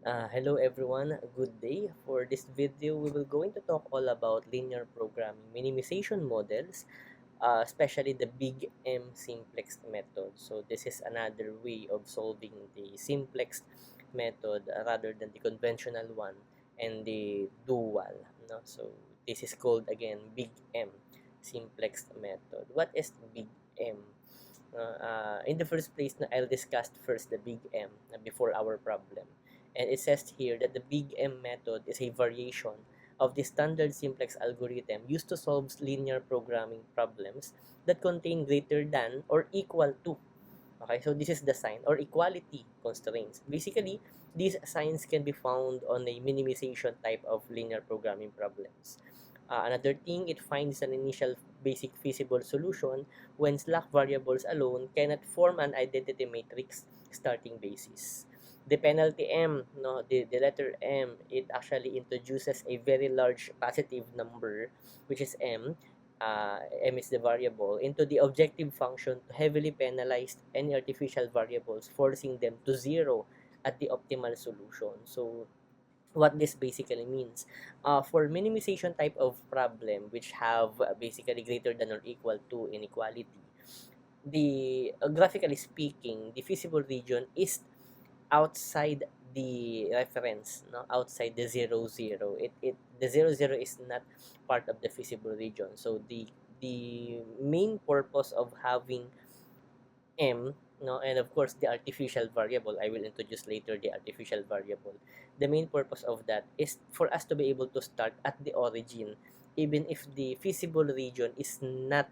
Hello everyone, good day. For this video, we will going to talk all about linear programming minimization models, especially the Big M simplex method. So this is another way of solving the simplex method rather than the conventional one and the dual. No? So this is called again Big M simplex method. What is Big M? In the first place, I'll discuss first the Big M before our problem. And it says here that the Big M method is a variation of the standard simplex algorithm used to solve linear programming problems that contain greater than or equal to. Okay, so this is the sign or equality constraints. Basically, these signs can be found on a minimization type of linear programming problems. Another thing, it finds an initial basic feasible solution when slack variables alone cannot form an identity matrix starting basis. The penalty M, no, the letter M, it actually introduces a very large positive number, which is M is the variable, into the objective function to heavily penalize any artificial variables, forcing them to zero at the optimal solution. So what this basically means, for minimization type of problem which have basically greater than or equal to inequality, the graphically speaking, the feasible region is outside the reference, no, outside the 0 0. The 0 0 is not part of the feasible region. So the main purpose of having M, no, and of course the artificial variable, I will introduce later the artificial variable. The main purpose of that is for us to be able to start at the origin, even if the feasible region is not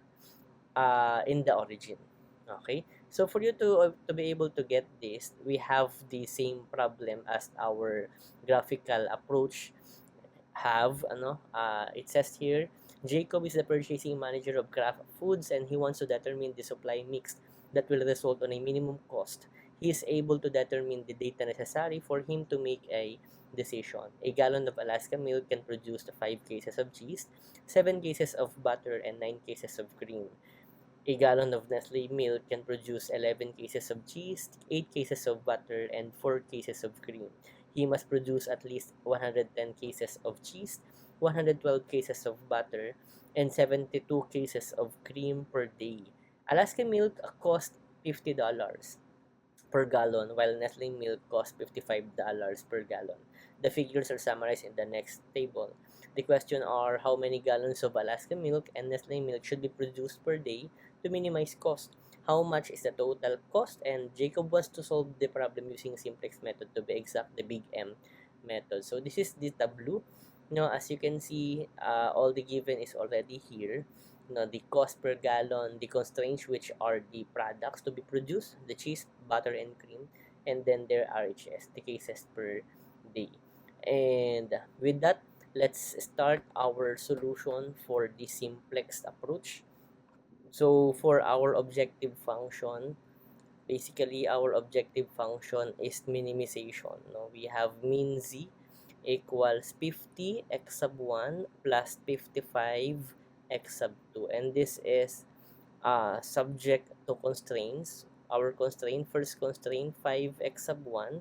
in the origin. Okay, so for you to be able to get this, we have the same problem as our graphical approach have. It says here, Jacob is the purchasing manager of Kraft Foods and he wants to determine the supply mix that will result on a minimum cost. He is able to determine the data necessary for him to make a decision. A gallon of Alaska milk can produce 5 cases of cheese, 7 cases of butter, and 9 cases of cream. A gallon of Nestle milk can produce 11 cases of cheese, 8 cases of butter, and 4 cases of cream. He must produce at least 110 cases of cheese, 112 cases of butter, and 72 cases of cream per day. Alaska milk costs $50 per gallon, while Nestle milk costs $55 per gallon. The figures are summarized in the next table. The question are how many gallons of Alaska milk and Nestle milk should be produced per day to minimize cost. How much is the total cost? And Jacob wants to solve the problem using simplex method, to be exact, the Big M method. So this is the tableau. Now, as you can see, all the given is already here. Now, the cost per gallon, the constraints, which are the products to be produced, the cheese, butter, and cream, and then their RHS, the cases per day. And with that, let's start our solution for the simplex approach. So for our objective function, basically our objective function is minimization. No? We have min z equals 50 x sub 1 plus 55 x sub 2. And this is subject to constraints. Our constraint, first constraint, 5x sub 1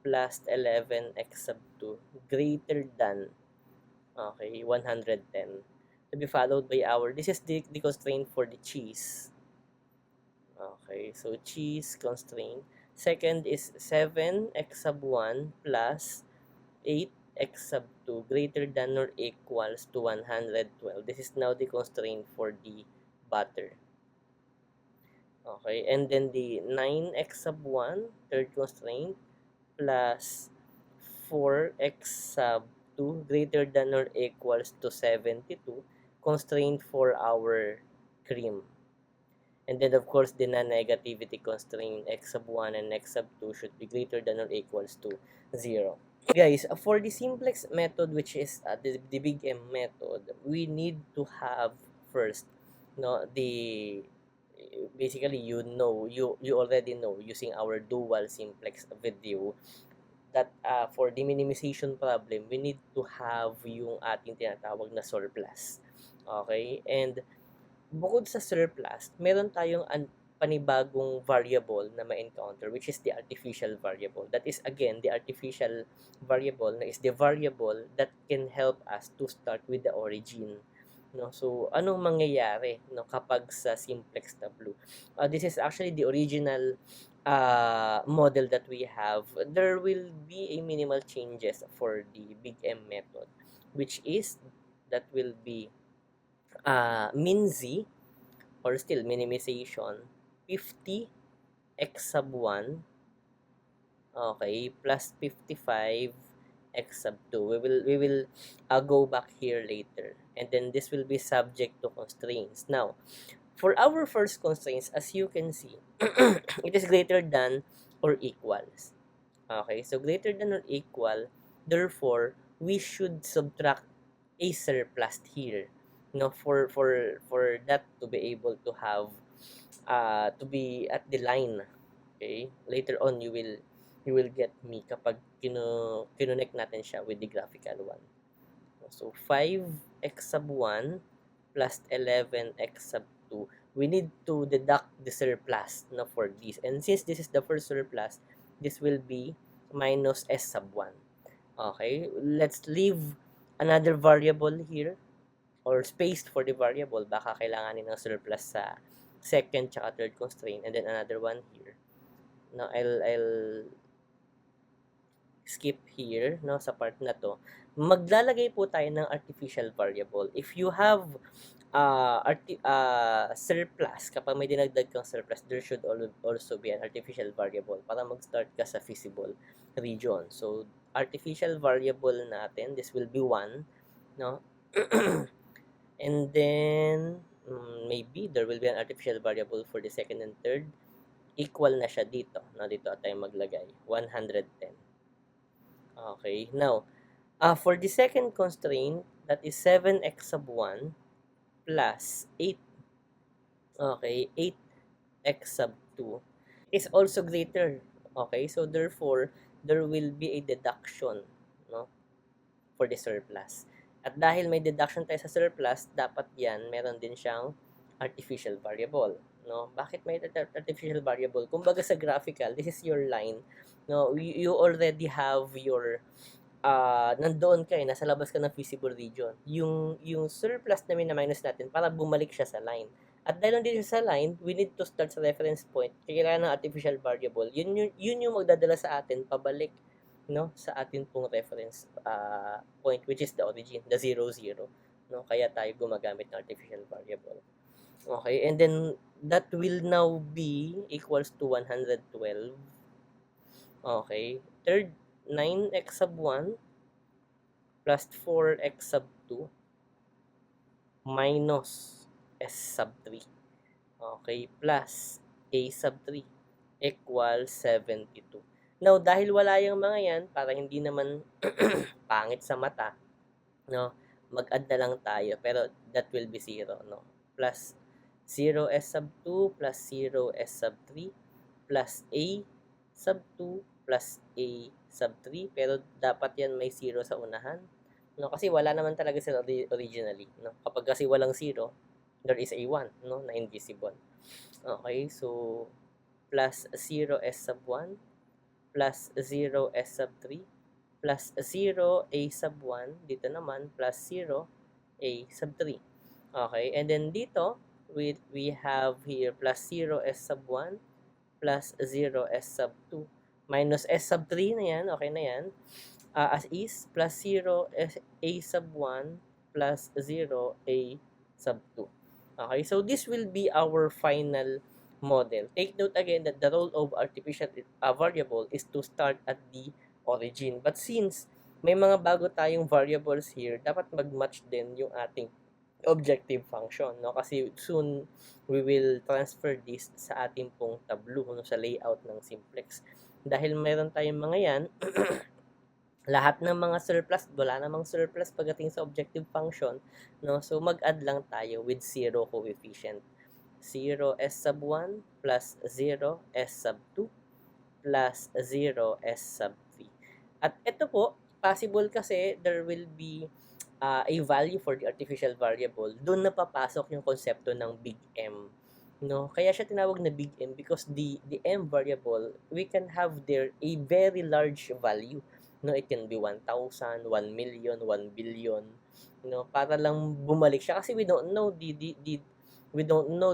plus 11x sub 2 greater than, okay, 110. To be followed by our, this is the constraint for the cheese. Okay, so cheese constraint. Second is 7x sub 1 plus 8x sub 2 greater than or equals to 112. This is now the constraint for the butter. Okay, and then the 9x sub 1, third constraint, plus 4x sub 2 greater than or equals to 72, constraint for our cream. And then, of course, the non-negativity constraint, x sub 1 and x sub 2 should be greater than or equals to 0. Guys, for the simplex method, which is the Big M method, we need to have first, no, the basically, you already know using our dual simplex video that for the minimization problem, we need to have yung ating tinatawag na surplus. Okay? And bukod sa surplus, meron tayong panibagong variable na ma-encounter, which is the artificial variable. That is, again, the artificial variable na is the variable that can help us to start with the origin. No? So, anong mangyayari, no, kapag sa simplex tableau? This is actually the original model that we have. There will be a minimal changes for the big M method, which is that will be min z, or still minimization, 50 x sub 1, okay, plus 55 x sub 2. We will go back here later, and then this will be subject to constraints. Now, for our first constraints, as you can see, it is greater than or equals. Okay, so greater than or equal, therefore, we should subtract a surplus here, no, for that to be able to have to be at the line. Okay, later on you will get me kapag kinonect natin siya with the graphical one. So 5x sub 1 plus 11x sub 2, we need to deduct the surplus, no, for this, and since this is the first surplus, this will be minus s sub 1. Okay, let's leave another variable here, or spaced for the variable, baka kailanganin ng surplus sa second tsaka third constraint, and then another one here. Now, I'll skip here, no, sa part na to. Maglalagay po tayo ng artificial variable. If you have surplus, kapag may dinagdag kang surplus, there should also be an artificial variable para mag-start ka sa feasible region. So, artificial variable natin, this will be 1, no? And then, maybe there will be an artificial variable for the second and third. Equal na siya dito. No? Dito tayo maglagay. 110. Okay. Now, for the second constraint, that is 7x sub 1 plus 8. Okay. 8x sub 2 is also greater. Okay. So, therefore, there will be a deduction, no, for the surplus. At dahil may deduction tayo sa surplus, dapat yan, meron din siyang artificial variable. No? Bakit may artificial variable? Kumbaga sa graphical, this is your line. No? You already have your, nandoon ka nasa labas ka ng feasible region. Yung surplus na minus natin para bumalik siya sa line. At dahil nandito sa line, we need to start sa reference point. Kailangan ng artificial variable. Yun yung magdadala sa atin pabalik, no, sa atin pong reference point, which is the origin, the 0, 0, no? Kaya tayo gumagamit ng artificial variable. Okay, and then that will now be equals to 112. Okay, third, 9x sub 1 plus 4x sub 2 minus s sub 3. Okay, plus a sub 3 equals 72. Now, dahil wala yung mga yan, para hindi naman pangit sa mata, no, mag-add na lang tayo, pero that will be 0, no? Plus 0s sub 2 plus 0s sub 3 plus a sub 2 plus a sub 3, pero dapat yan may 0 sa unahan, no? Kasi wala naman talaga sila originally, no? Kapag kasi walang 0, there is a 1, no, na invisible. Okay, so plus 0s sub 1 plus 0s sub 3 plus 0 a sub 1, dito naman plus 0 a sub 3. Okay, and then dito we have here plus 0s sub 1 plus 0s sub 2 minus s sub 3 na yan, okay na yan, as is, plus 0 a sub 1 plus 0 a sub 2. Okay, so this will be our final model. Take note again that the role of artificial variable is to start at the origin. But since may mga bago tayong variables here, dapat mag-match din yung ating objective function, no? Kasi soon we will transfer this sa ating pong tableau, no, sa layout ng simplex. Dahil mayroon tayong mga yan, lahat ng mga surplus, wala namang surplus pagdating sa objective function, no? So mag-add lang tayo with 0 coefficient. 0s sub 1 plus 0s sub 2 plus 0s sub 3. At ito po, possible kasi there will be a value for the artificial variable. Doon na papasok yung konsepto ng big M. No, kaya siya tinawag na big M because the M variable, we can have there a very large value. No, it can be 1,000, 1,000,000, 1,000,000,000. Para lang bumalik siya kasi we don't know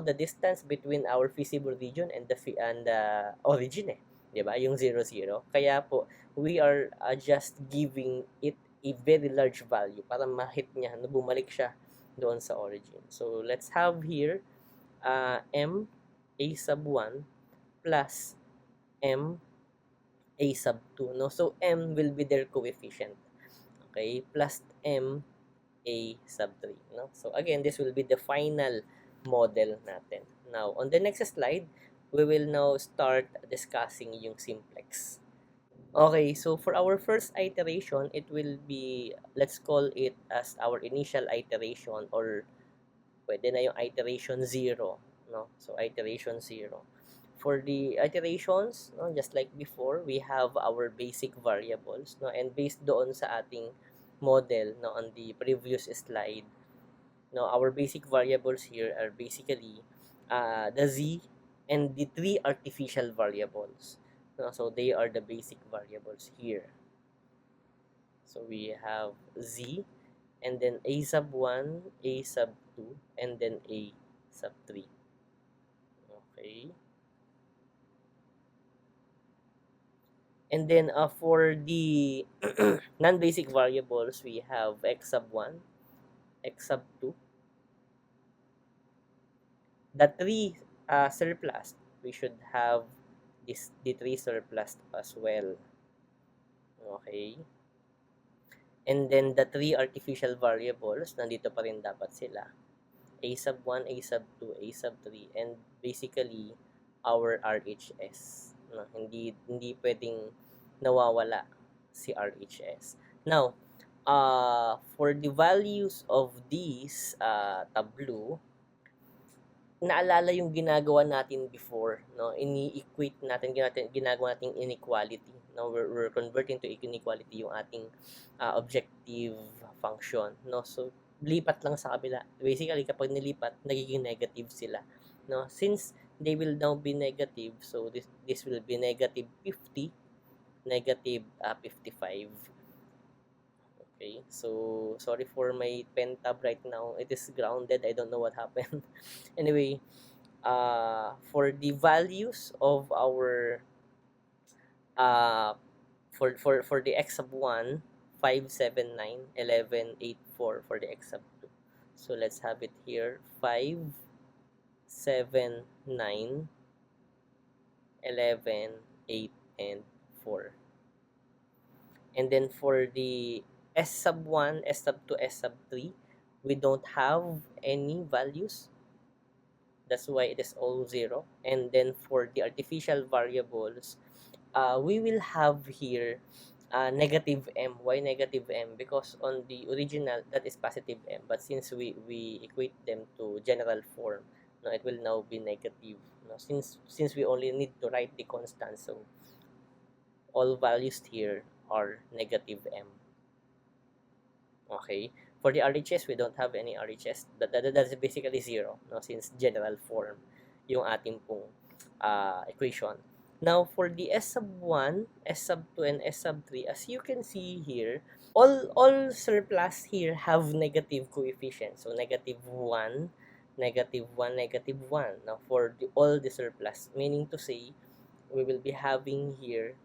the distance between our feasible region and the origin, 'di ba? Yung 0, 0. Kaya po we are just giving it a very large value para ma-hit niya na bumalik siya doon sa origin. So let's have here m a sub 1 plus m a sub 2, no? So m will be their coefficient, okay, plus m a sub 3, no? So again, this will be the final model natin. Now on the next slide, we will now start discussing yung simplex. Okay, so for our first iteration, it will be, let's call it as our initial iteration, or pwede na yung iteration 0, no? So iteration 0. For the iterations, no, just like before, we have our basic variables, no, and based doon sa ating model, no, on the previous slide, no, our basic variables here are basically the z and the three artificial variables, no? So they are the basic variables here. So we have z, and then a sub 1, a sub 2, and then a sub 3. Okay. And then for the non-basic variables, we have x sub 1, x sub 2. The 3 surplus, we should have the 3 surplus as well. Okay. And then the 3 artificial variables, nandito pa rin dapat sila. A sub 1, A sub 2, A sub 3, and basically our RHS. No, hindi pwedeng nawawala si RHS. Now, for the values of these tableau, naalala yung ginagawa natin before, no? Ini-equate natin, ginagawa nating inequality. No, we're converting to inequality yung ating objective function, no? So lipat lang sa kabila. Basically, kapag nilipat, nagiging negative sila, no? Since they will now be negative, so this will be negative 50, negative 55. Okay, so sorry for my pen tab right now. It is grounded. I don't know what happened. Anyway, for the values of our for the x sub 1, 5, 7, 9, 11, 8, 4 for the x sub 2. So let's have it here, 5, 7, 9, 11, 8, and 4. And then for the s sub 1, s sub 2, s sub 3, we don't have any values. That's why it is all 0. And then for the artificial variables, we will have here negative m. Why negative m? Because on the original, that is positive m. But since we equate them to general form, no, it will now be negative. No? Since we only need to write the constant, so all values here are negative m. Okay. For the RHS, we don't have any RHS. That's basically 0, no? Since general form yung ating pong equation. Now, for the S sub 1, S sub 2, and S sub 3, as you can see here, all surplus here have negative coefficients. So, negative 1, negative 1, negative 1. Now, for all the surplus, meaning to say, we will be having here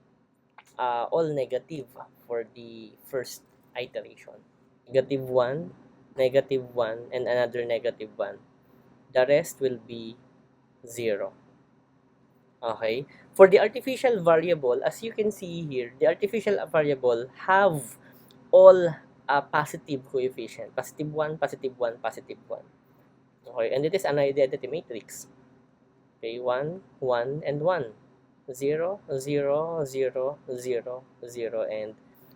all negative for the first iteration. Negative 1, negative 1, and another negative 1. The rest will be 0. Okay? For the artificial variable, as you can see here, the artificial variable have all positive coefficient. Positive 1, positive 1, positive 1. Okay? And it is an identity matrix. Okay? 1, 1, and 1. 0, 0, 0, 0, 0, and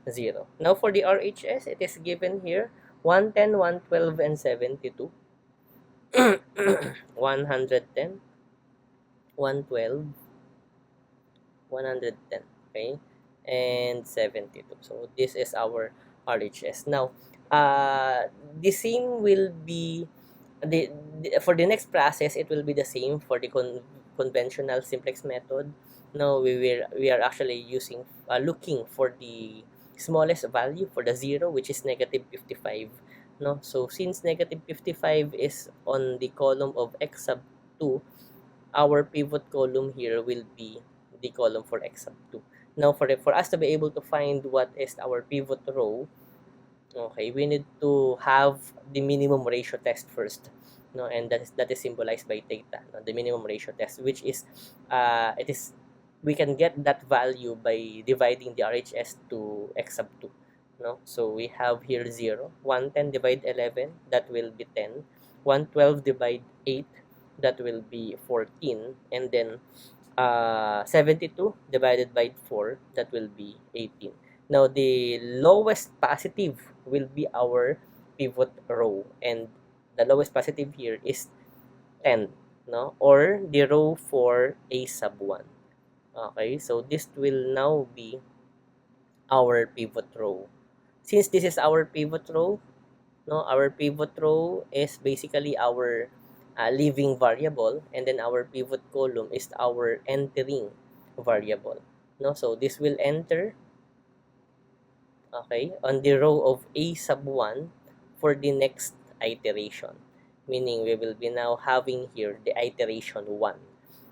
0. Now, for the RHS, it is given here 110, 112, and 72. 110, 112, 110, okay, and 72. So, this is our RHS. Now, the same will be, for the next process, it will be the same for the conventional simplex method. Now we are actually using looking for the smallest value for the 0, which is negative 55. No, so since negative 55 is on the column of x sub 2, our pivot column here will be the column for x sub 2. Now for us to be able to find what is our pivot row, okay, we need to have the minimum ratio test first, no, and that is symbolized by theta, no, the minimum ratio test, which is it is we can get that value by dividing the RHS to x sub 2, no. So we have here 0, 110 divide 11, that will be 10, 112 divide 8, that will be 14, and then 72 divided by 4, that will be 18. Now, the lowest positive will be our pivot row, and the lowest positive here is 10, no? Or the row for a sub 1. Okay, so this will now be our pivot row. Since this is our pivot row, no, our pivot row is basically our leaving variable, and then our pivot column is our entering variable, no. So this will enter, okay, on the row of a sub 1 for the next iteration, meaning we will be now having here the iteration 1.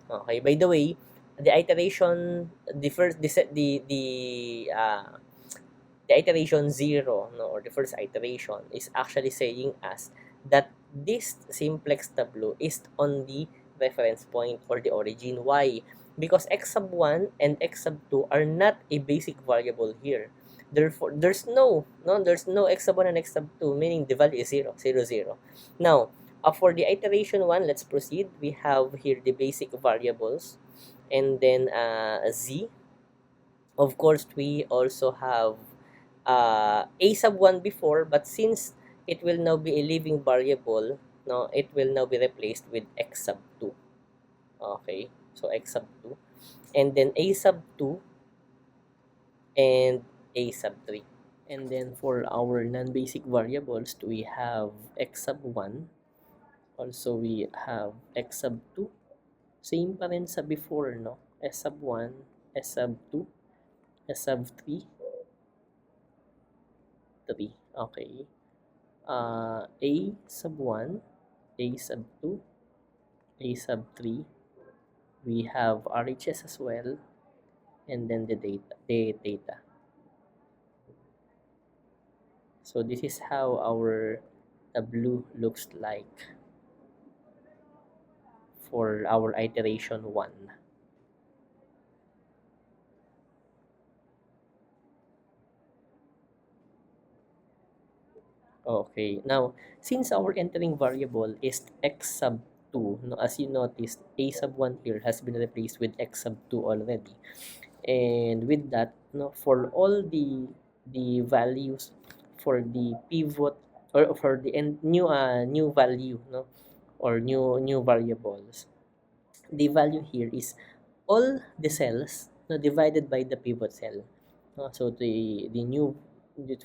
Okay, by the way, the iteration, the first the iteration 0, no, or the first iteration is actually saying us that this simplex tableau is on the reference point or the origin. Why? Because x sub 1 and x sub 2 are not a basic variable here. Therefore, there's no x sub 1 and x sub 2, meaning the value is 0, 0, 0. Now, for the iteration 1, let's proceed. We have here the basic variables, and then z. Of course, we also have a sub 1 before, but since it will now be a living variable, no, it will now be replaced with x sub 2. Okay, so x sub 2, and then a sub 2 and a sub 3. And then for our non-basic variables, we have x sub 1, also we have x sub 2, same pa rin sa before, no, s sub 1, s sub 2, s sub 3, 3. Okay. A sub 1, A sub 2, A sub 3. We have RHS as well, and then the data. So this is how our tableau looks like for our iteration 1. Okay, now since our entering variable is x sub 2, no, as you noticed, a sub 1 here has been replaced with x sub 2 already. And with that, no, for all the values for the pivot, or for the new value, no, or new variables, the value here is all the cells, no, divided by the pivot cell. So the new,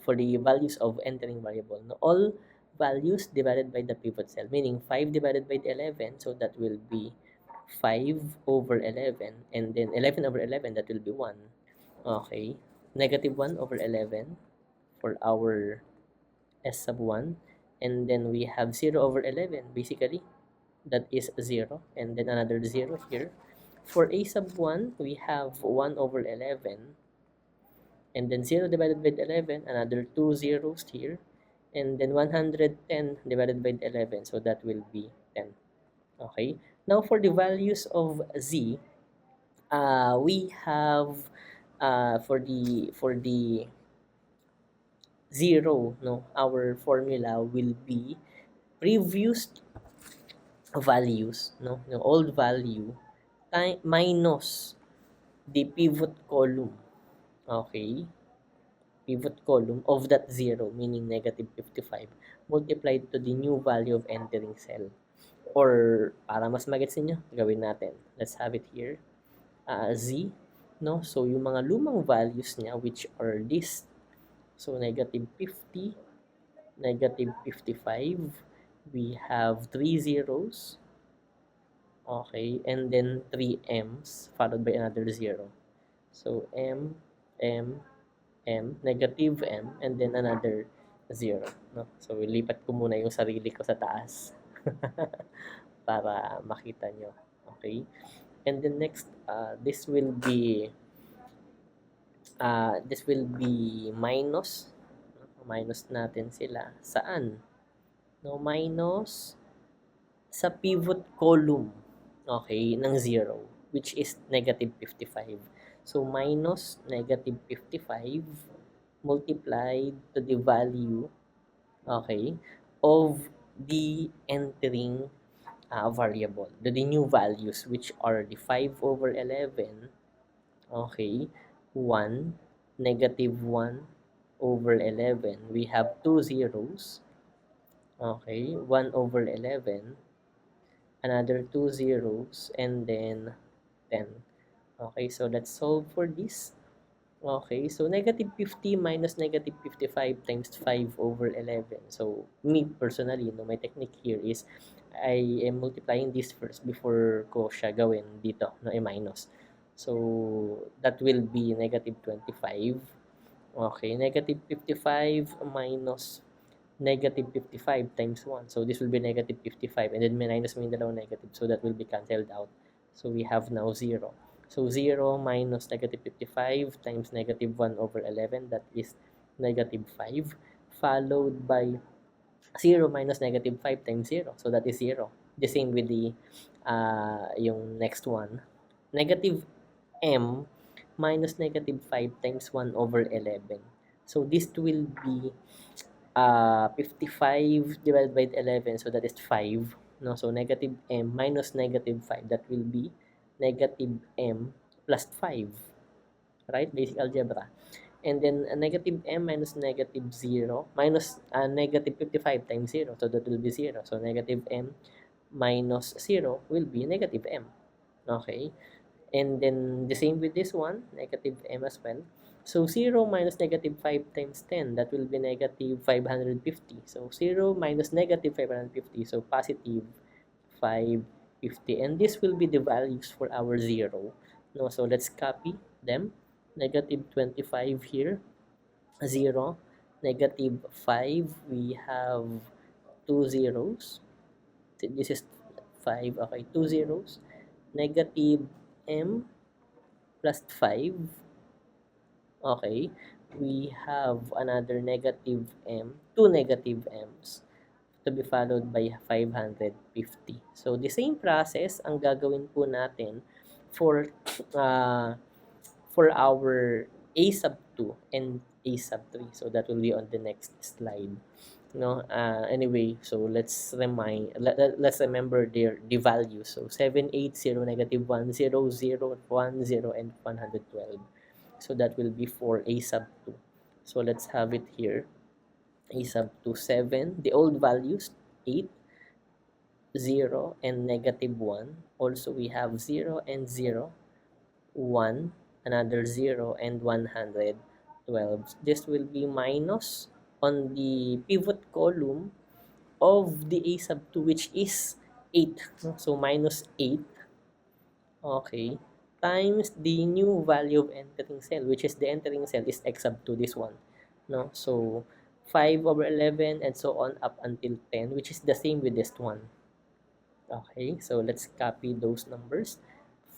for the values of entering variable, no, all values divided by the pivot cell, meaning 5 divided by the 11, so that will be 5 over 11, and then 11 over 11, that will be 1. Okay, negative 1 over 11 for our s sub 1, and then we have 0 over 11, basically that is 0, and then another 0 here. For a sub 1, we have 1 over 11, and then 0 divided by 11, another 2 zeros here, and then 110 divided by 11, so that will be 10. Okay, now for the values of z, we have for the 0, no, our formula will be previous values, no, the old value minus the pivot column. Okay, pivot column of that 0, meaning negative 55, multiplied to the new value of entering cell. Or para mas magets niyo, gawin natin. Let's have it here. Z, no? So yung mga lumang values niya, which are this. So negative 50, negative 55, we have 3 zeros, okay, and then 3 m's followed by another 0. So m, negative m, and then another 0. No? So, ilipat ko muna yung sarili ko sa taas para makita nyo. Okay? And then next, this will be minus. Minus natin sila. Saan? No, minus sa pivot column, okay, ng 0, which is negative 55. So, minus negative 55 multiplied to the value, okay, of the entering variable, the new values, which are the 5 over 11, okay, 1, negative 1 over 11. We have two zeros, okay, 1 over 11, another two zeros, and then 10. Okay, so let's solve for this. Okay, so negative 50 minus negative 55 times 5 over 11. So, me personally, no, my technique here is I am multiplying this first before ko siya gawin dito, no, minus. So, that will be negative 25. Okay, negative 55 minus negative 55 times 1. So, this will be negative 55. And then, minus mo yung dalawang negative. So, that will be cancelled out. So, we have now 0. So, 0 minus negative 55 times negative 1 over 11. That is negative 5. Followed by 0 minus negative 5 times 0. So, that is 0. The same with the yung next one. Negative m minus negative 5 times 1 over 11. So, this will be 55 divided by 11, so that is 5. No? So, negative m minus negative 5, that will be negative m plus 5. Right? Basic algebra. And then, negative m minus negative 0, minus negative 55 times 0, so that will be 0. So, negative m minus 0 will be negative m. Okay? And then, the same with this one, negative m as well. So, 0 minus negative 5 times 10, that will be negative 550. So, 0 minus negative 550, so positive 550. And this will be the values for our 0. No, so, let's copy them. Negative 25 here, 0. Negative 5, we have two zeros. This is 5, okay, two zeros. Negative m plus 5. Okay, we have another negative m, two negative m's to be followed by 550. So, the same process ang gagawin po natin for uh, for our a sub 2 and a sub 3. So, that will be on the next slide. No, anyway, so let's remember the values. So 780, negative 10, 0, 10, and 112. So that will be for a sub 2. So let's have it here. A sub 2, 7, the old values, 8, 0, and negative 1. Also, we have 0 and 0, 1, another 0, and 112. This will be minus on the pivot column of the a sub 2, which is 8. So, minus 8, okay, times the new value of entering cell, which is the entering cell is x sub 2, this one. No? So, 5 over 11 and so on up until 10, which is the same with this one. Okay, so let's copy those numbers.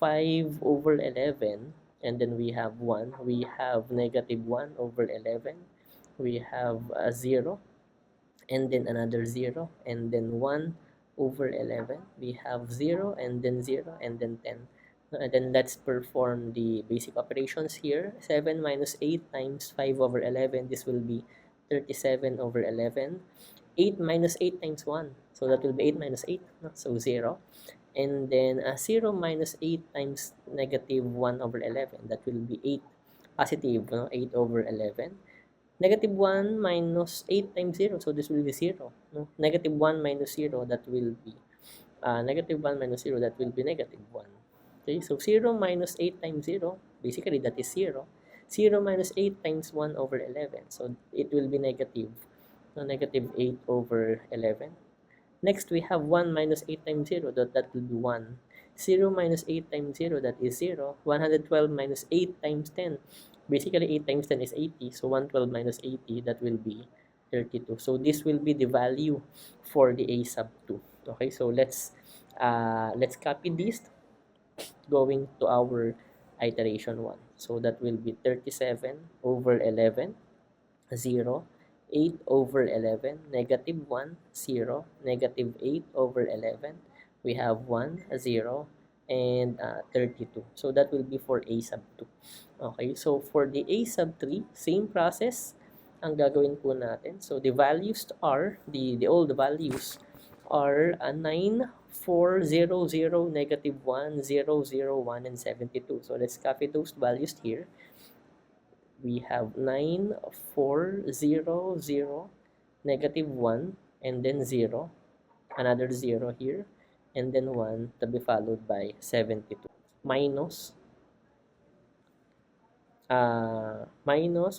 5 over 11, and then we have 1. We have negative 1 over 11. We have a 0, and then another 0, and then 1 over 11. We have 0, and then 0, and then 10. And then let's perform the basic operations here. 7 minus 8 times 5 over 11. This will be 37 over 11. 8 minus 8 times 1. So that will be 8 minus 8. So 0. And then 0 minus 8 times negative 1 over 11. That will be 8 positive, 8 over 11. Negative 1 minus 8 times 0. So this will be 0. No? Negative 1 minus 0, that will be negative 1 minus 0, that will be negative 1. Okay, so 0 minus 8 times 0, basically that is 0. 0 minus 8 times 1 over 11. So it will be negative. So negative 8 over 11. Next, we have 1 minus 8 times 0, that will be 1. 0 minus 8 times 0, that is 0. 112 minus 8 times 10. Basically, 8 times 10 is 80. So, 112 minus 80, that will be 32. So, this will be the value for the a sub 2. Okay, so let's copy this going to our iteration 1. So, that will be 37 over 11, 0, 8 over 11, negative 1, 0, negative 8 over 11. We have 1, 0, and 32. So that will be for a sub 2. Okay, so for the a sub 3, same process ang gagawin po natin. So the values are, the old values are 9, 4, 0, 0, negative 1, 0, 0, 1, and 72. So let's copy those values here. We have 9, 4, 0, 0, negative 1, and then 0, another 0 here, and then 1 to be followed by 72. Minus,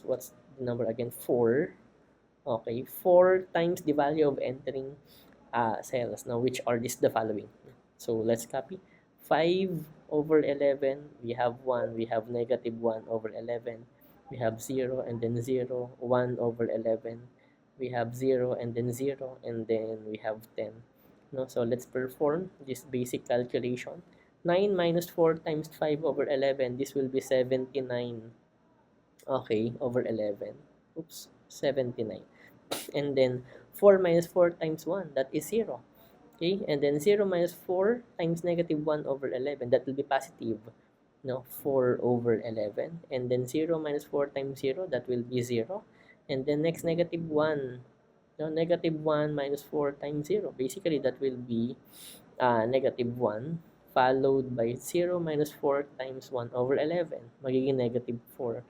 what's the number again? 4. Okay, 4 times the value of entering cells. Now, which are the following? So, let's copy. 5 over 11, we have 1, we have negative 1 over 11, we have 0 and then 0, 1 over 11, we have 0 and then 0, and then we have 10. No? So, let's perform this basic calculation. 9 minus 4 times 5 over 11, this will be 79. Okay, over 11. Oops, 79. And then 4 minus 4 times 1, that is 0. Okay, and then 0 minus 4 times negative 1 over 11, that will be positive. No, 4 over 11. And then 0 minus 4 times 0, that will be 0. And then next, negative 1. No, negative 1 minus 4 times 0. Basically, that will be negative 1 followed by 0 minus 4 times 1 over 11. Magiging negative 4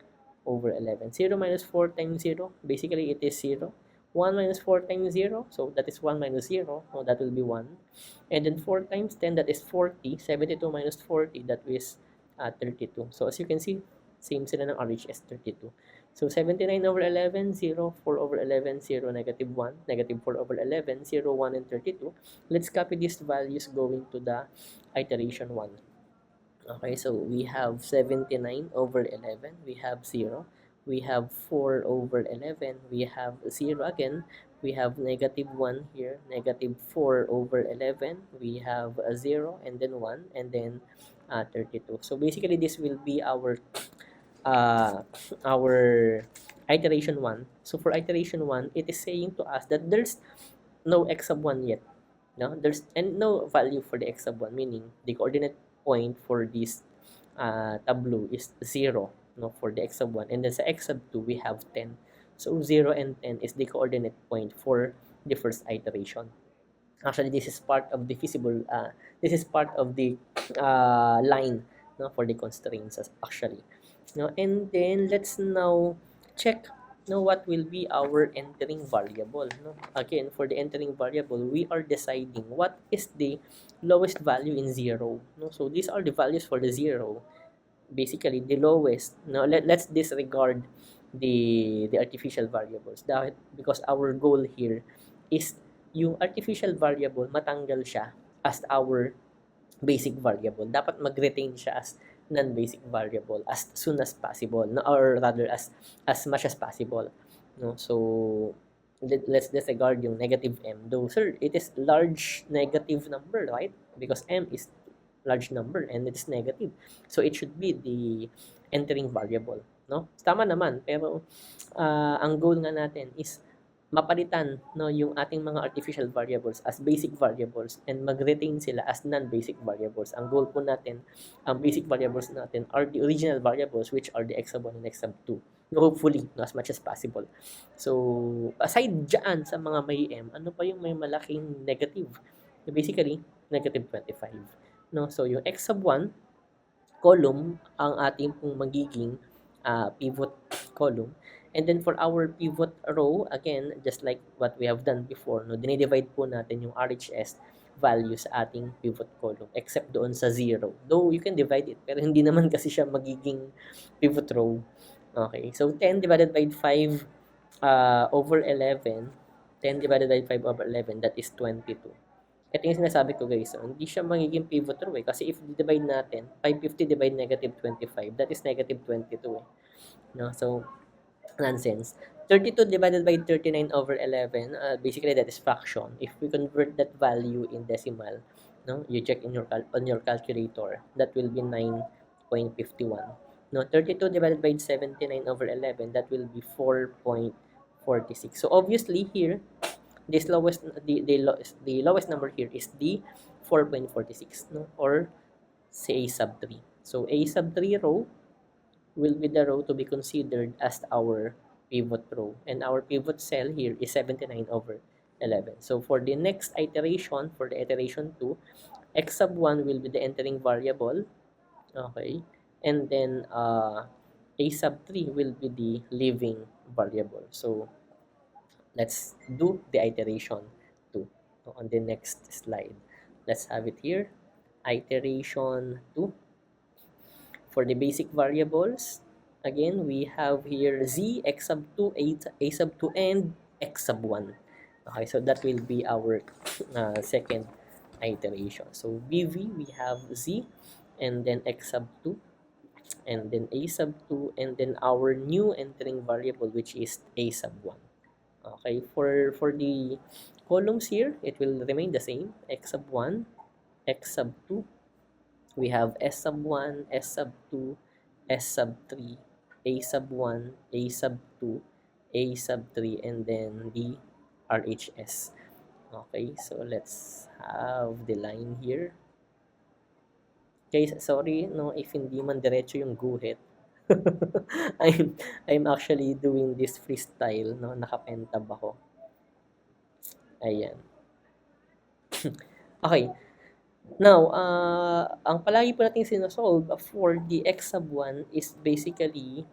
over 11. 0 minus 4 times 0, basically it is 0. 1 minus 4 times 0, so that is 1 minus 0, so that will be 1. And then 4 times 10, that is 40. 72 minus 40, that is 32. So as you can see, same sila ng RHS, 32. So 79 over 11, 0, 4 over 11, 0, negative 1, negative 4 over 11, 0, 1, and 32. Let's copy these values going to the iteration 1. Okay, so we have 79 over 11, we have 0, we have 4 over 11, we have 0 again, we have negative 1 here, negative 4 over 11, we have a 0, and then 1, and then 32. So basically, this will be uh, our iteration 1. So for iteration 1, it is saying to us that there's no x sub 1 yet. No, there's no value for the x sub 1, meaning the coordinate point for this tableau is 0, no, for the x sub 1, and then sa x sub 2 we have 10. So 0 and 10 is the coordinate point for the first iteration. Actually, this is part of the feasible this is part of the line, no, for the constraints actually. No, and then let's now check, no, what will be our entering variable. No, again, for the entering variable, we are deciding what is the lowest value in 0. No, so these are the values for the 0. Basically, the lowest. No, let's disregard the artificial variables, dahil because our goal here is yung artificial variable matanggal siya as our basic variable. Dapat mag-retain siya as non-basic variable as soon as possible, no? Or rather as much as possible, no? So let's disregard yung negative m, though sir, it is large negative number, right? Because m is large number and it is negative, so it should be the entering variable, no? Tama naman, pero ang goal nga natin is mapalitan, no, yung ating mga artificial variables as basic variables and mag-retain sila as non-basic variables. Ang goal po natin, ang basic variables natin are the original variables, which are the x sub 1 and x sub 2. Hopefully, no, as much as possible. So, aside dyan sa mga may m, ano pa yung may malaking negative? Basically, negative 25. No? So, yung x sub 1 column ang ating pong magiging pivot column. And then for our pivot row, again, just like what we have done before, no, dinidivide po natin yung RHS value sa ating pivot column, except doon sa 0. Though you can divide it, pero hindi naman kasi siya magiging pivot row. Okay, so 10 divided by 5 over 11, 10 divided by 5 over 11, that is 22. Ito yung sinasabi ko guys, so, hindi siya magiging pivot row eh. Kasi if divide natin, 550 divide negative 25, that is negative 22 eh. No? So, nonsense. 32 divided by 39 over 11, basically that is fraction. If we convert that value in decimal, no, you check in your on your calculator, that will be 9.51. No, 32 divided by 79 over 11, that will be 4.46. So obviously here, this lowest the lowest number here is the 4.46, no, or say a sub 3. So a sub 3 row will be the row to be considered as our pivot row. And our pivot cell here is 79 over 11. So for the next iteration, for the iteration 2, x sub 1 will be the entering variable. Okay. And then a sub 3 will be the leaving variable. So let's do the iteration 2 on the next slide. Let's have it here. Iteration 2. For the basic variables, again, we have here z, x sub 2, a sub 2, and x sub 1. Okay, so that will be our second iteration. So BV, we have z, and then x sub 2, and then a sub 2, and then our new entering variable, which is a sub 1. Okay, for the columns here, it will remain the same, x sub 1, x sub 2, we have S sub 1, S sub 2, S sub 3, A sub 1, A sub 2, A sub 3, and then the RHS. Okay, so let's have the line here. Guys, sorry no if hindi man diretso yung guhit. I'm actually doing this freestyle, no, nakapentab ako. Ayan. Okay. Now, ang palagi po natin sinosolve for the x sub 1 is basically,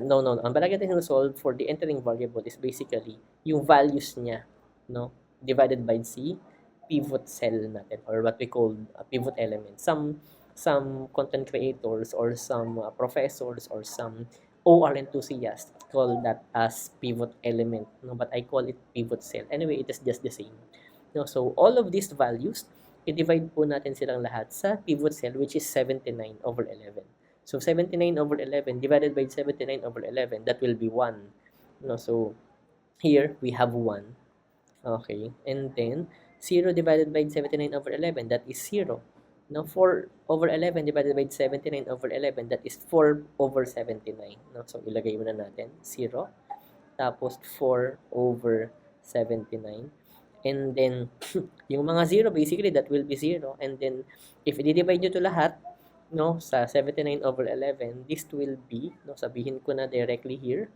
no. Ang palagi natin sinosolve for the entering variable is basically yung values niya, no? Divided by C, pivot cell natin, or what we call pivot element. Some content creators or some professors or some OR enthusiasts call that as pivot element, no? But I call it pivot cell. Anyway, it is just the same. No? So, all of these values, i-divide po natin silang lahat sa pivot cell, which is 79 over 11. So, 79 over 11 divided by 79 over 11, that will be 1. No? So, here, we have 1. Okay. And then, 0 divided by 79 over 11, that is 0. Now, 4 over 11 divided by 79 over 11, that is 4 over 79. No? So, ilagay muna natin, 0. Tapos, 4 over 79. And then, yung mga 0, basically, that will be 0. And then, if i-divide nyo to lahat, no, sa 79 over 11, this will be, no, sabihin ko na directly here,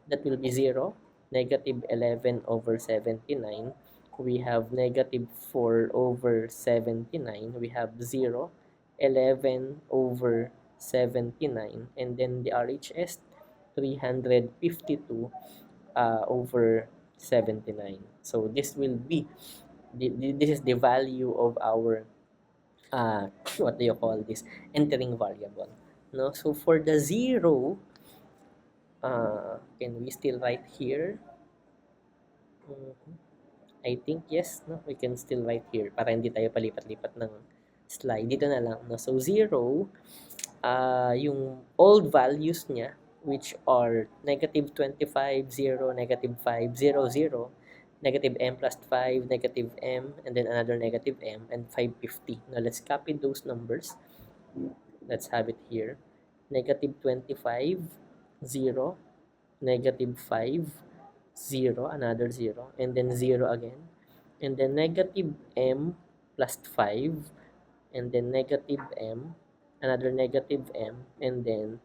that will be 0, negative 11 over 79. We have negative 4 over 79. We have 0, 11 over 79. And then the RHS, 352 over 79. So this will be, this is the value of our, what do you call this, entering variable. No? So for the 0, can we still write here? I think yes, no? We can still write here para hindi tayo palipat-lipat ng slide. Dito na lang. No? So 0, yung old values niya, which are negative 25, 0, negative 5, 0, 0, negative m plus 5, negative m, and then another negative m, and 550. Now, let's copy those numbers. Let's have it here. Negative 25, 0, negative 5, 0, another 0, and then 0 again, and then negative m plus 5, and then negative m, another negative m, and then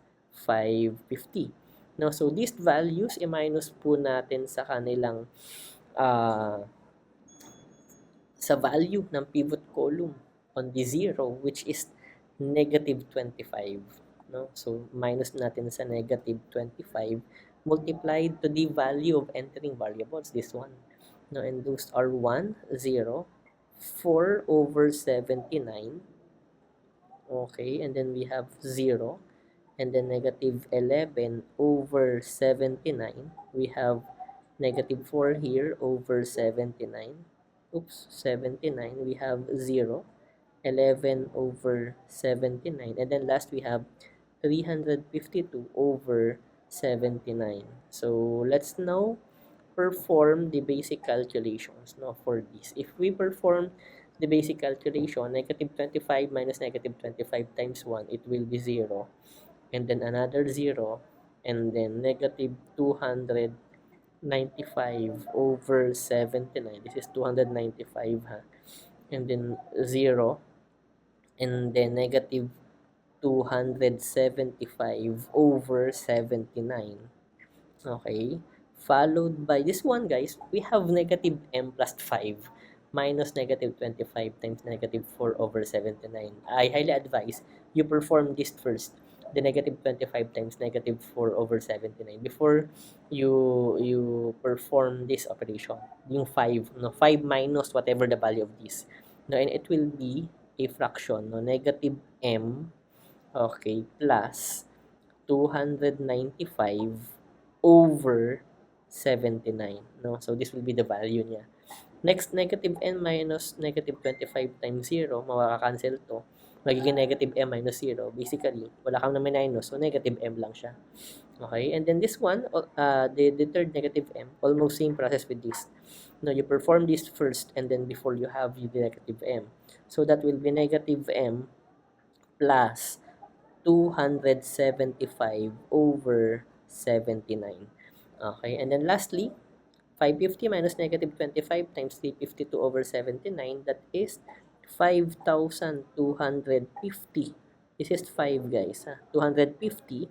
550. Now, so these values, i-minus po natin sa kanilang, sa value ng pivot column on the 0, which is negative 25. No? So, minus natin sa negative 25 multiplied to the value of entering variables, this one. No? And those are 1, 0, 4 over 79. Okay, and then we have 0, and then negative 11 over 79. We have negative 4 here over 79. Oops, 79. We have 0. 11 over 79. And then last we have 352 over 79. So let's now perform the basic calculations no, for this. If we perform the basic calculation, negative 25 minus negative 25 times 1, it will be 0. And then another 0. And then negative 295 over 79. This is 295 ha. And then 0. And then negative 275 over 79. Okay? Followed by this one, guys, we have negative m plus 5 minus negative 25 times negative 4 over 79. I highly advise you perform this first, the negative 25 times negative 4 over 79 before you perform this operation. Yung 5, no, 5 minus whatever the value of this. No, and it will be a fraction, no, negative m, okay, plus 295 over 79. No? So, this will be the value niya. Next, negative n minus negative 25 times 0, makaka-cancel to. Magiging negative m minus 0. Basically, wala kang na minus, so negative m lang siya. Okay, and then this one, the third negative m, almost same process with this. No, you perform this first, and then before you have the negative m. So, that will be negative m plus 275 over 79. Okay, and then lastly, 550 minus negative 25 times 352 over 79, that is 5,250. This is 5, guys. 250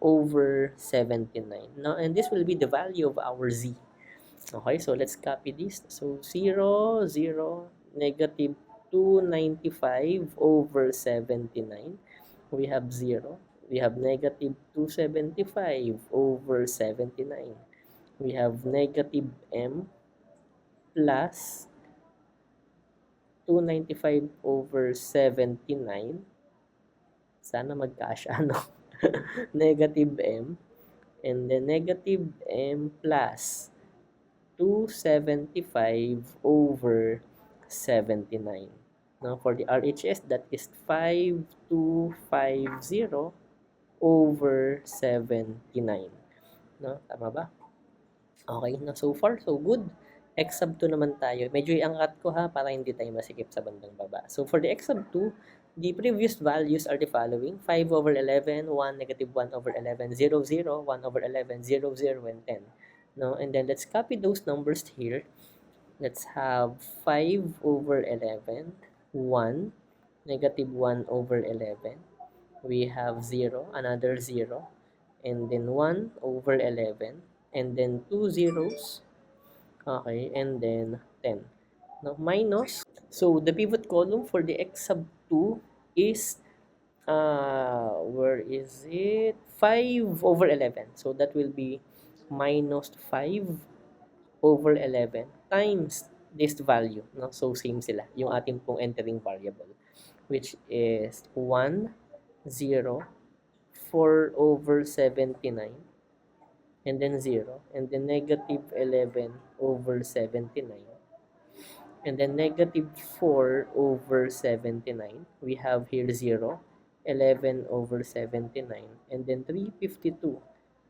over 79. Now, and this will be the value of our z. Okay, so let's copy this. So, 0, 0, negative 295 over 79. We have 0. We have negative 275 over 79. We have negative m plus 295 over 79. Sana magkasya, no? Negative m. And then negative m plus 275 over 79. Now, for the RHS, that is 5250 over 79. No? Tama ba? Okay na. So far, so good. X sub 2 naman tayo. Medyo iangat ko ha para hindi tayo masikip sa bandang baba. So, for the X sub 2, the previous values are the following. 5 over 11, 1, negative 1 over 11, 0, 0, 1 over 11, 0, 0, and 10. No? And then, let's copy those numbers here. Let's have 5 over 11, 1, negative 1 over 11. We have 0, another 0, and then 1 over 11, and then 2 zeros, okay, and then 10. Now, minus, so the pivot column for the x sub 2 is, where is it? 5 over 11. So, that will be minus 5 over 11 times this value. No? So, same sila. Yung ating pong entering variable, which is 1, 0, 4 over 79, and then 0, and then negative 11 over 79, and then negative 4 over 79. We have here 0, 11 over 79, and then 352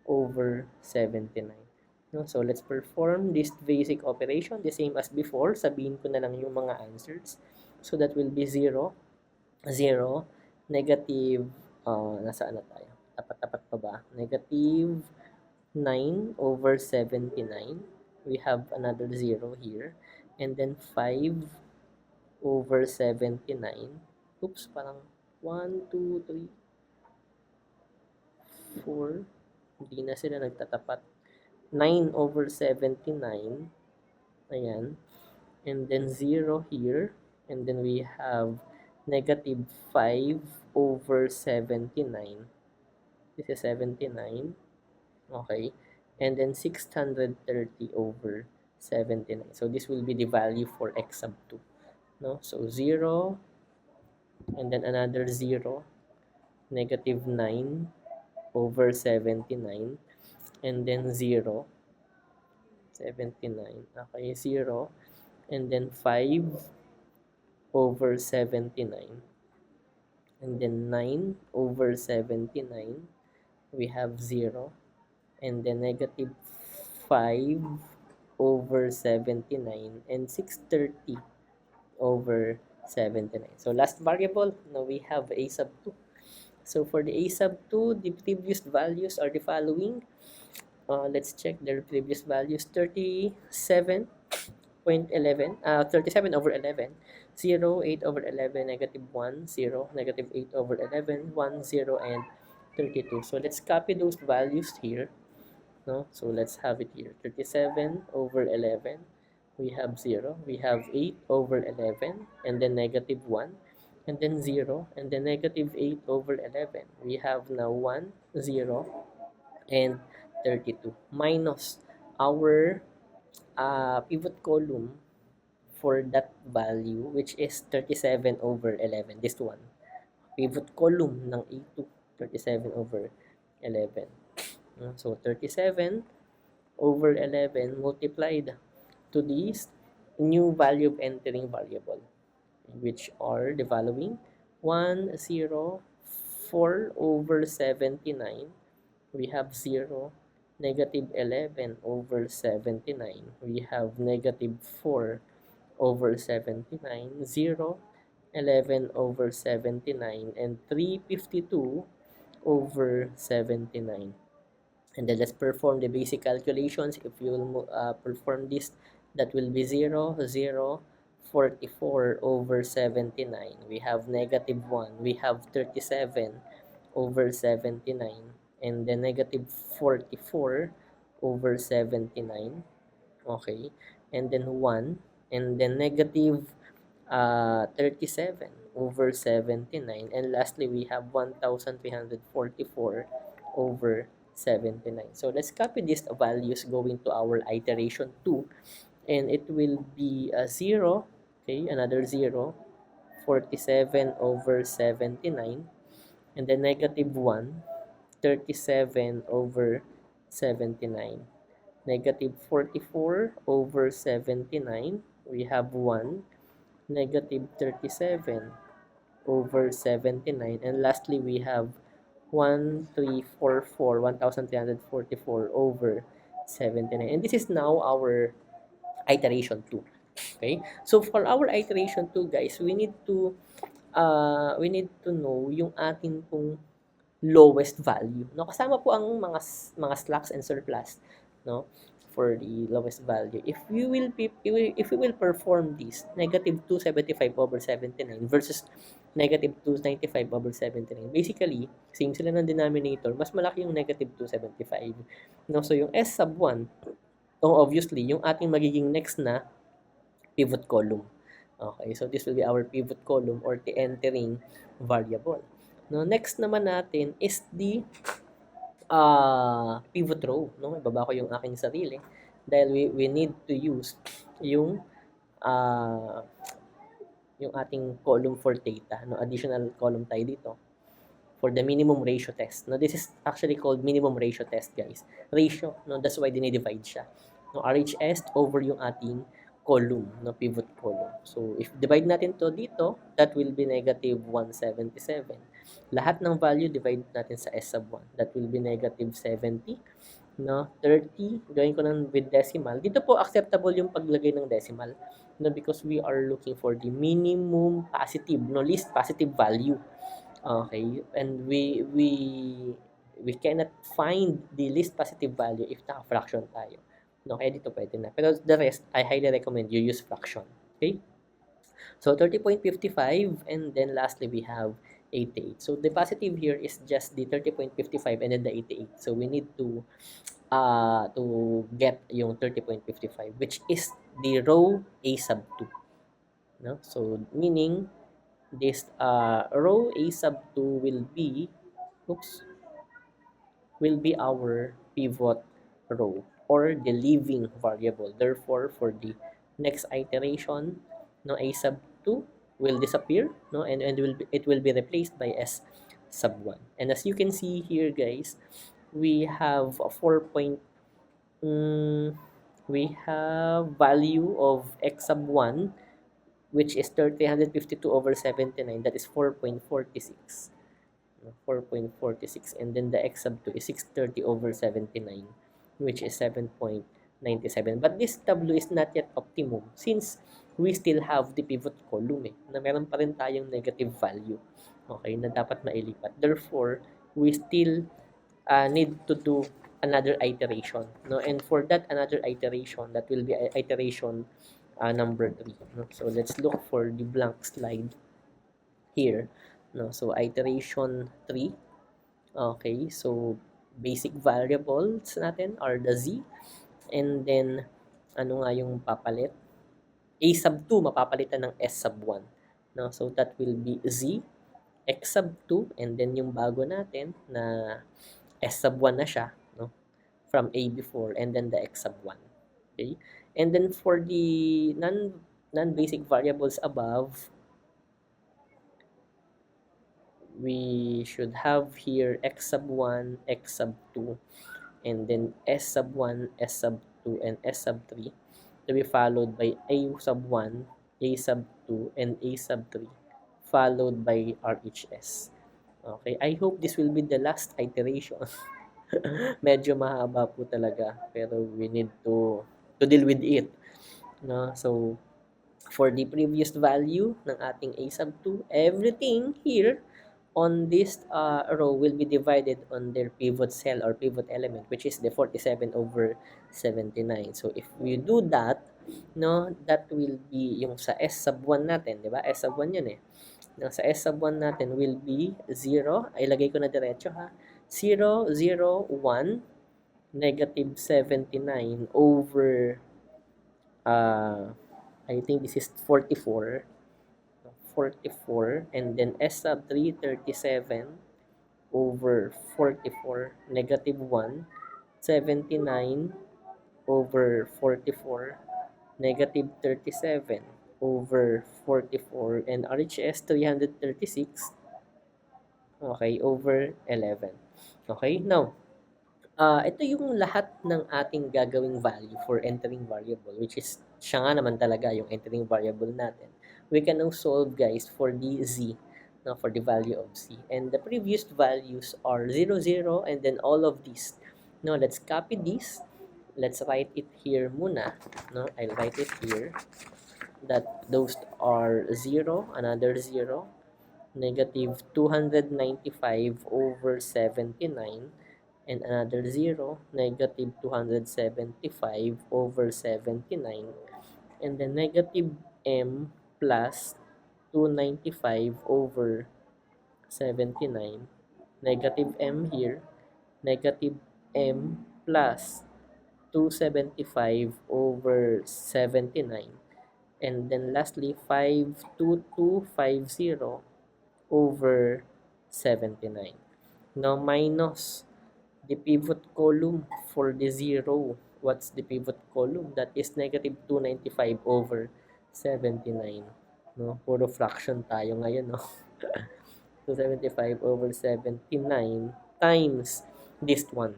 over 79. No? So, let's perform this basic operation the same as before. Sabihin ko na lang yung mga answers. So, that will be 0, 0, negative, nasaan na tayo? Tapat-tapat pa ba? Negative 9 over 79. We have another 0 here. And then 5 over 79. Oops, parang 1, 2, 3, 4. Hindi na sila nagtatapat. 9 over 79. Ayan. And then 0 here. And then we have negative 5 over 79. This is 79. Okay. And then 630 over 79. So, this will be the value for x sub 2. No? So, 0. And then another 0. Negative 9 over 79. And then 0. 79. Okay, 0. And then 5 over 79. And then 9 over 79. We have 0. And then negative 5 over 79. And 630 over 79. So last variable, now we have a sub 2. So for the a sub 2, the previous values are the following. Let's check their previous values. 37 over 11, 0, 8 over 11, negative 1, 0, negative 8 over 11, 1, 0, and 32. So let's copy those values here. No? So let's have it here. 37 over 11, we have 0. We have 8 over 11, and then negative 1, and then 0, and then negative 8 over 11. We have now 1, 0, and 32. Minus our pivot column for that value, which is 37 over 11. This one. Pivot column ng A2, 37 over 11. So 37 over 11 multiplied to this new value of entering variable, which are the following: 1, 0, 4 over 79. We have 0, negative 11 over 79. We have negative 4 over 79, 0, 11 over 79, and 352 over 79. And then let's perform the basic calculations. If you will perform this, that will be 0, 0, 44 over 79. We have negative 1. We have 37 over 79. And then negative 44 over 79. Okay. And then 1. And then negative 37 over 79. And lastly, we have 1,344 over 79. So let's copy these values going to our iteration 2, and it will be a 0, okay, another 0, 47 over 79, and then negative 1, 37 over 79, negative 44 over 79, we have 1, negative 37 over 79, and lastly we have 1,344 over 79. And this is now our iteration 2. Okay? So for our iteration 2, guys, we need to know yung ating pong lowest value. No, kasama po ang mga slacks and surplus, no, for the lowest value. If we will perform this, negative 275 over 79 versus negative 295 over 79. Basically, same sila ng denominator, mas malaki yung negative 275. No, so yung S sub 1, obviously, yung ating magiging next na pivot column. Okay, so this will be our pivot column or the entering variable. No, next naman natin is the pivot row. No, ibaba ko yung aking sarili dahil we need to use yung yung ating column for theta, no, additional column tayo dito for the minimum ratio test. No, this is actually called minimum ratio test, guys. Ratio, no, that's why dinidivide siya. No, RHS over yung ating column, no, pivot column. So, if divide natin to dito, that will be negative 177. Lahat ng value, divide natin sa S sub 1. That will be negative 70. No, 30. Gawin ko ng with decimal. Dito po, acceptable yung paglagay ng decimal. No, because we are looking for the minimum positive, no, least positive value. Okay, and we cannot find the least positive value if naka-fraction tayo. No, kaya dito pwede na. Pero the rest, I highly recommend you use fraction. Okay? So, 30.55, and then lastly, we have 88. So, the positive here is just the 30.55 and then the 88. So, we need to get yung 30.55, which is the row A sub 2. No? So, meaning, this row A sub 2 will be our pivot row or the leaving variable. Therefore, for the next iteration, no, A sub 2 will disappear, no, and it will be replaced by S sub 1. And as you can see here, guys, we have a 4.5 we have value of x sub 1, which is 352 over 79, that is 4.46. 4.46, and then the x sub 2 is 630 over 79, which is 7.97. But this tableau is not yet optimum since we still have the pivot column na meron pa rin tayong negative value, okay, na dapat mailipat. Therefore, we still need to do another iteration, no? And for that another iteration, that will be iteration number 3, no? So let's look for the blank slide here, no? So iteration 3, okay, so basic variables natin are the z, and then ano nga yung papalit, a sub 2 mapapalitan ng s sub 1, no? So that will be z x sub 2, and then yung bago natin na s sub 1 na siya, no, from a before, and then the x sub 1. Okay, and then for the non-basic variables above, we should have here x sub 1, x sub 2, and then s sub 1, s sub 2, and s sub 3, to be followed by a sub 1, a sub 2, and a sub 3, followed by RHS. Okay, I hope this will be the last iteration. Medyo mahaba po talaga, pero we need to deal with it, no? So for the previous value ng ating a sub 2, everything here on this row will be divided on their pivot cell or pivot element, which is the 47 over 79. So if we do that, no, that will be yung sa s sub 1 natin, di ba? S sub 1 yun eh. No, sa s sub 1 natin will be 0. Ay, lagay ko na diretso ha. 0, 0, 1, negative 79 over, I think this is 44, and then s sub 3, 37 over 44, negative 1, 79 over 44, negative 37 over 44, and RHS 336, okay, over 11. Okay, now, ito yung lahat ng ating gagawing value for entering variable, which is siya nga naman talaga yung entering variable natin. We can now solve, guys, for the z, no, for the value of z. And the previous values are 0, 0, and then all of these. No, let's copy this. Let's write it here muna. No, I'll write it here. That those are 0, another 0, negative 295 over 79, and another 0, negative 275 over 79, and then negative m plus 295 over 79, negative m here, negative m plus 275 over 79, and then lastly 52250 over 79. Now minus the pivot column for the 0. What's the pivot column? That is negative 295 over 79. No? Puro fraction tayo ngayon, no? 275 over 79 times this one.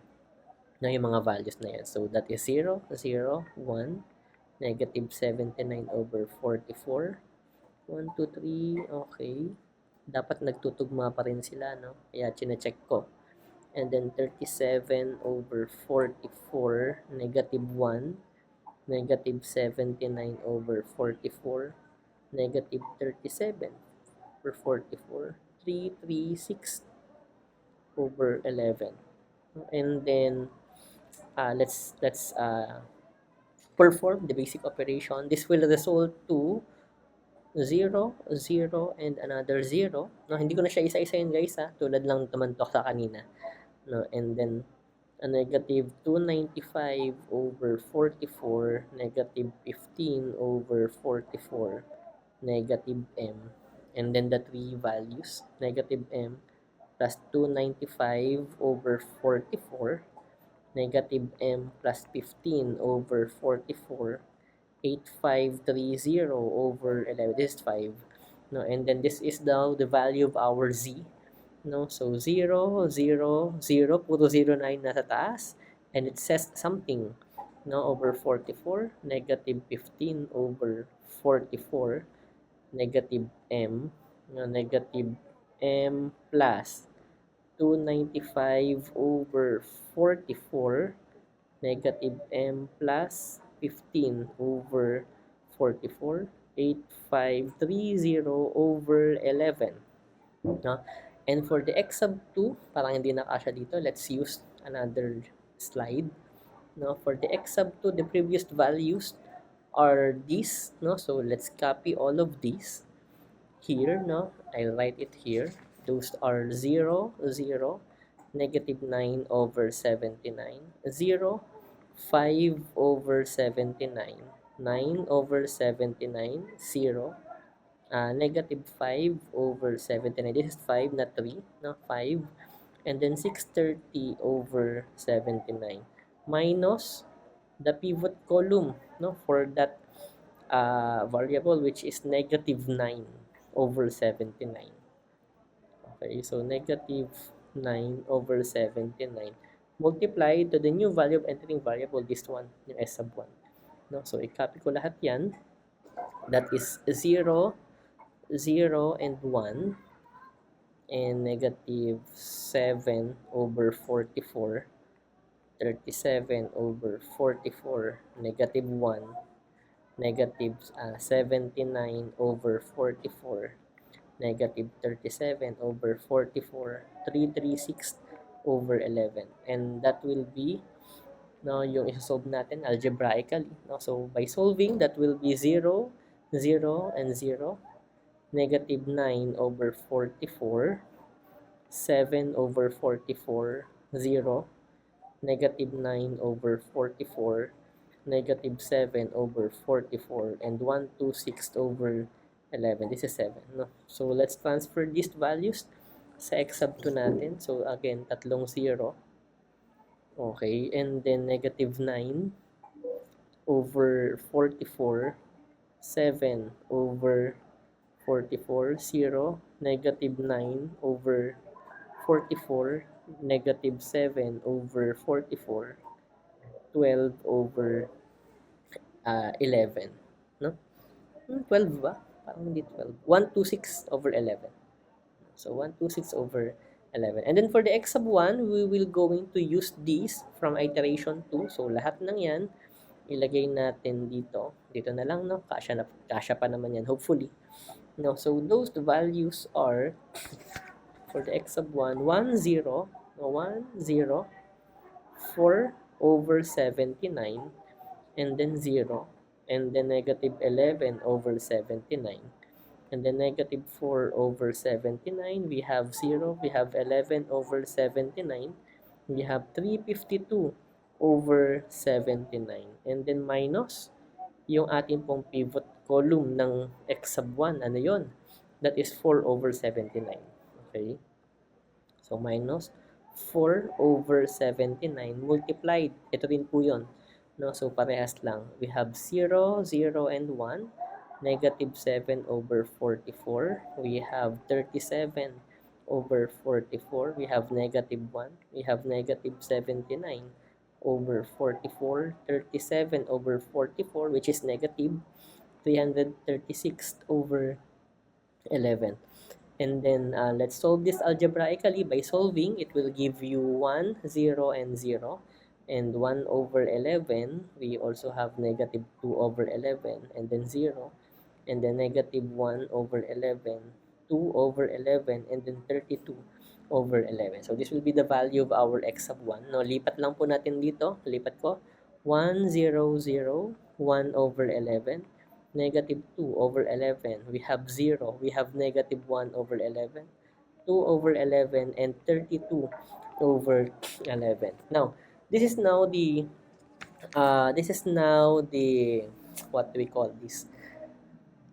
Na yung mga values na yan. So that is 0, 0, 1, negative 79 over 44. 1, 2, 3, okay. Dapat nagtutugma pa rin sila, no? Kaya chinecheck ko. And then 37 over 44, negative 1, negative 79 over 44, negative 37 over 44, 336 over 11. And then let's perform the basic operation. This will result to 0, 0, and another 0. No, hindi ko na siya isa-isahin, guys, ha. Tulad lang naman to sa kanina. No, and then a negative 295 over 44, negative 15 over 44, negative m, and then the three values, negative m plus 295 over 44, negative m plus 15 over 44, 8530 over 11. This is 5. No, and then this is now the value of our z. No, so 0, 0, 0, puro 09 nasa taas, and it says something. no, over 44, negative 15 over 44, negative m, no, negative m plus 295 over 44, negative m plus 15 over 44, 8530 over 11. No? And for the x sub 2, parang hindi nakasya dito, let's use another slide. No? For the x sub 2, the previous values are these. No? So let's copy all of these here. No? I'll write it here. Those are 0, 0, negative 9 over 79, 0, 5 over 79, 9 over 79, 0, negative 5 over 79. This is 5, not 3. No, 5. And then 630 over 79. Minus the pivot column, no, for that variable, which is negative 9 over 79. Okay, so negative 9 over 79 multiply to the new value of entering variable, this one, yung s sub 1. No? So, i-copy ko lahat yan. That is 0, 0, and 1, and negative 7 over 44, 37 over 44, negative 1, negative 79 over 44, negative 37 over 44, 336 over 11. And that will be, no, yung isa-solve natin algebraically. No? So, by solving, that will be 0, 0, and 0, negative 9 over 44, 7 over 44, 0, negative 9 over 44, negative 7 over 44, and 126 over 11. This is 7. No? So, let's transfer these values sa x sub 2 natin. So, again, tatlong 0. Okay, and then negative 9 over 44, 7 over 44, 0, negative 9 over 44, negative 7 over 44, 12 over 11. No? 12 ba? Parang hindi 12. 126 over 11. So, 126 over 11. And then for the x sub 1, we will going to use these from iteration 2. So, lahat ng yan, ilagay natin dito. Dito na lang, no? Kasya pa naman yan, hopefully. No? So, those values are, for the x sub 1, 1, 0, 1, 0, 4 over 79, and then 0, and then negative 11 over 79. And then negative 4 over 79, we have 0, we have 11 over 79, we have 352 over 79. And then minus yung ating pong pivot column ng x sub 1, ano yon? That is 4 over 79. Okay? So, minus 4 over 79 multiplied. Ito din po yun. No? So, parehas lang. We have 0, 0, and 1. Negative 7 over 44. We have 37 over 44. We have negative 1. We have negative 79 over 44. 37 over 44, which is negative 336 over 11. And then, let's solve this algebraically. By solving, it will give you 1, 0, and 0. And 1 over 11, we also have negative 2 over 11, and then 0. And then negative 1 over 11, 2 over 11, and then 32 over 11. So, this will be the value of our x sub 1. No, lipat lang po natin dito. Lipat ko. 1, 0, 0, 1 over 11, negative 2 over 11. We have 0. We have negative 1 over 11, 2 over 11, and 32 over 11. Now, this is now the, what do we call this?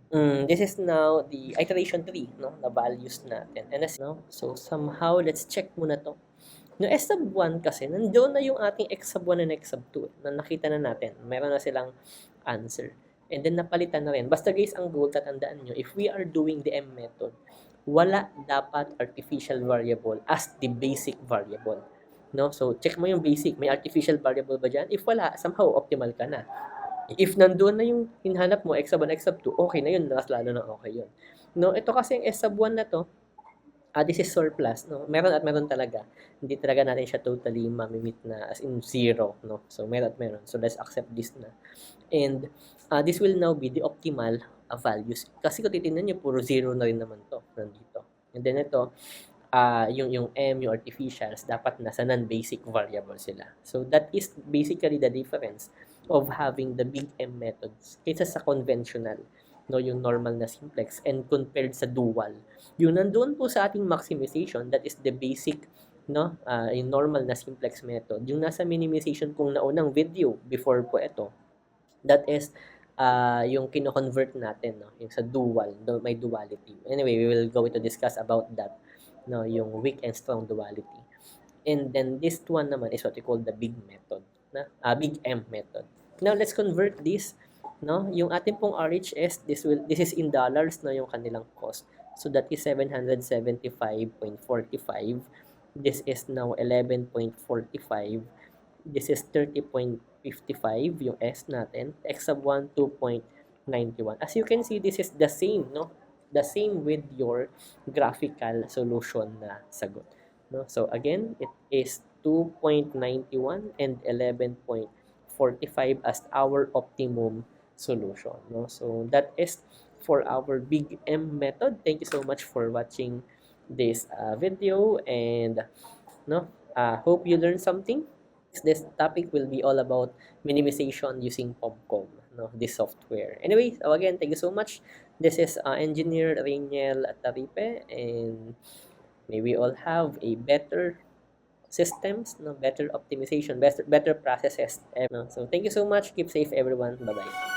This is now the iteration 3, no? The values natin. And as, no? So, somehow, let's check muna to. Yung S sub 1 kasi, nandoon na yung ating X sub 1 and X sub 2 na nakita na natin. Meron na silang answer. And then, napalitan na rin. Basta guys, ang goal, tatandaan nyo, if we are doing the M method, wala dapat artificial variable as the basic variable. no? So check mo yung basic, may artificial variable ba diyan? If wala, somehow optimal ka na. If nandoon na yung hinahanap mo, x sub 1, x sub 2, okay na yun, mas lalo na okay yun. No, ito kasi yung s sub 1 na to, this is surplus, no? Meron at meron talaga. Hindi talaga natin siya totally mamimit na as in zero, no? So, meron at meron. So, let's accept this na. And, this will now be the optimal values. Kasi kung titignan nyo, puro zero na rin naman to, nandito. And then ito, yung M, yung artificials, dapat nasa non-basic variable sila. So, that is basically the difference of having the big M methods kaysa sa conventional, no, yung normal na simplex, and compared sa dual. Yung nandoon po sa ating maximization, that is the basic, no, yung normal na simplex method. Yung nasa minimization kung naunang video before po ito, that is yung kino-convert natin, no, yung sa dual, may duality. Anyway, we will go to discuss about that, no, yung weak and strong duality. And then this one naman is what we call the big method, na big M method. Now let's convert this, no, yung ating pong RHS, this is in dollars, no, yung kanilang cost. So that is 775.45. This is now 11.45. This is 30.55 yung S natin. X sub 1, 2.91. As you can see, this is the same, no? The same with your graphical solution na sagot. No? So again, it is 2.91 and 11.45 as our optimum solution. No? So that is for our big M method. Thank you so much for watching this video, and no, hope you learned something. This topic will be all about minimization using POMCOM, no, this software. Anyway, so again, thank you so much. This is Engineer Rainiel Taripe, and may we all have a better systems, no, better optimization, better processes. No? So thank you so much. Keep safe, everyone. Bye bye.